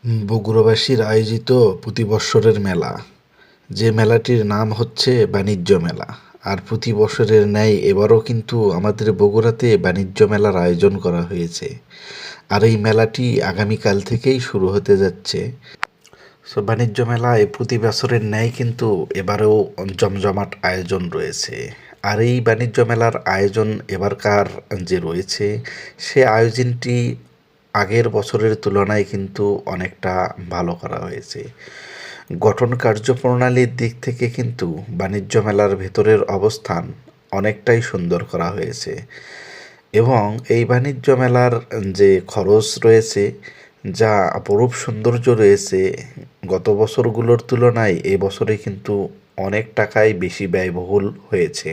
বগুড়াবাসীর আয়োজিত প্রতি বৎসরের মেলা, যে মেলাটির নাম হচ্ছে বাণিজ্য মেলা। আর প্রতি বছরের ন্যায় এবারও কিন্তু আমাদের বগুড়াতে বাণিজ্য মেলার আয়োজন করা হয়েছে। আর এই মেলাটি আগামীকাল থেকেই শুরু হতে যাচ্ছে। বাণিজ্য মেলায় প্রতি বছরের ন্যায় কিন্তু এবারেও জমজমাট আয়োজন রয়েছে। আর এই বাণিজ্য মেলার আয়োজন এবারকার যে রয়েছে, সে আয়োজনটি আগের বছরের তুলনায় কিন্তু অনেকটা ভালো করা হয়েছে। গঠন কার্যপ্রণালীর দিক থেকে কিন্তু বাণিজ্য মেলার ভেতরের অবস্থান অনেকটাই সুন্দর করা হয়েছে। এবং এই বাণিজ্য মেলার যে খরচ রয়েছে, যা অপরূপ সৌন্দর্য রয়েছে, গত বছরগুলোর তুলনায় এ বছরে কিন্তু অনেক টাকাই বেশি ব্যয়বহুল হয়েছে।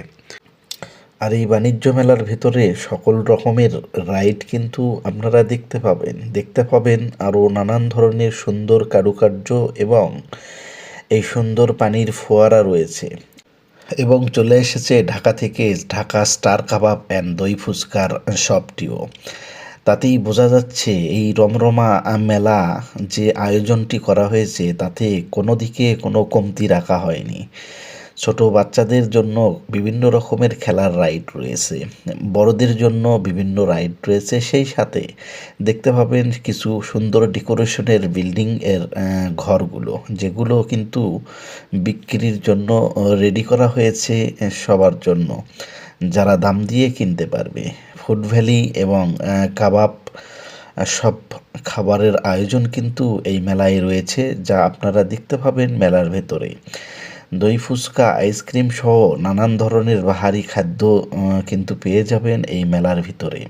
আর এই বাণিজ্য মেলার ভেতরে সকল রকমের রাইড কিন্তু আপনারা দেখতে পাবেন আরও নানান ধরনের সুন্দর কারুকার্য, এবং এই সুন্দর পানির ফোয়ারা রয়েছে। এবং চলে এসেছে ঢাকা থেকে ঢাকা স্টার কাবাব অ্যান্ড দই ফুচকার শপটিও। তাতেই বোঝা যাচ্ছে এই রমরমা মেলা যে আয়োজনটি করা হয়েছে, তাতে কোনো দিকে কোনো কমতি রাখা হয়নি। ছোট বাচ্চাদের জন্য বিভিন্ন রকমের খেলার রাইড রয়েছে, বড়দের জন্য বিভিন্ন রাইড রয়েছে। সেই সাথে দেখতে পাবেন কিছু সুন্দর ডেকোরেশনের বিল্ডিং এর ঘরগুলো, যেগুলো কিন্তু বিক্রির জন্য রেডি করা হয়েছে সবার জন্য, যারা দাম দিয়ে কিনতে পারবে। ফুড ভ্যালি এবং কাবাব সব খাবারের আয়োজন কিন্তু এই মেলায় রয়েছে, যা আপনারা দেখতে পাবেন মেলার ভেতরে। দই ফুচকা, আইসক্রিম সহ নানান ধরনের বাহারি খাদ্য কিন্তু পেয়ে যাবেন এই মেলার ভিতরে।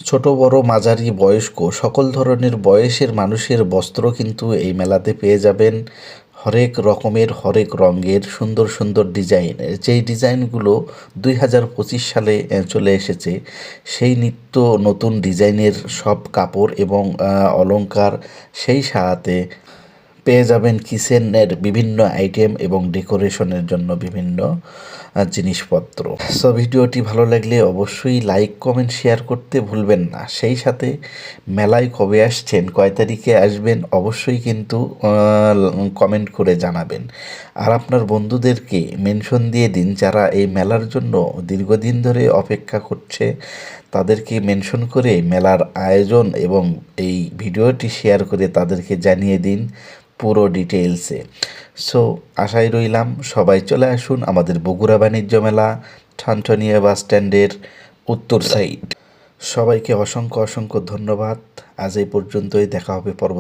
ছোট বড় মাঝারি বয়স্ক সকল ধরনের বয়সের মানুষের বস্ত্র কিন্তু এই মেলাতে পেয়ে যাবেন। হরেক রকমের হরেক রঙের সুন্দর সুন্দর ডিজাইনের, যেই ডিজাইনগুলো 2025 সালে চলে এসেছে, সেই নিত্য নতুন ডিজাইনের সব কাপড় এবং অলংকার, সেই সাথে পেয়ে যাবেন কিচেনের বিভিন্ন আইটেম এবং ডেকোরেশনের জন্য বিভিন্ন জিনিসপত্র। সো ভিডিওটি ভালো লাগলে অবশ্যই লাইক কমেন্ট শেয়ার করতে ভুলবেন না। সেই সাথে মেলায় কবে আসছেন, কয় তারিখে আসবেন, অবশ্যই কিন্তু কমেন্ট করে জানাবেন। আর আপনার বন্ধুদেরকে মেনশন দিয়ে দিন, যারা এই মেলার জন্য দীর্ঘদিন ধরে অপেক্ষা করছে। তাদেরকে মেনশন করে মেলার আয়োজন এবং এই ভিডিওটি শেয়ার করে তাদেরকে জানিয়ে দিন পুরো ডিটেলসে। সো আশায় রইলাম সবাই চলে আসুন আমাদের বগুড়া বাণিজ্য মেলা, ঠানঠানিয়া বাস স্ট্যান্ডের উত্তর সাইড। সবাইকে অসংখ্য অসংখ্য ধন্যবাদ। আজ এই পর্যন্তই, দেখা হবে পরবর্তী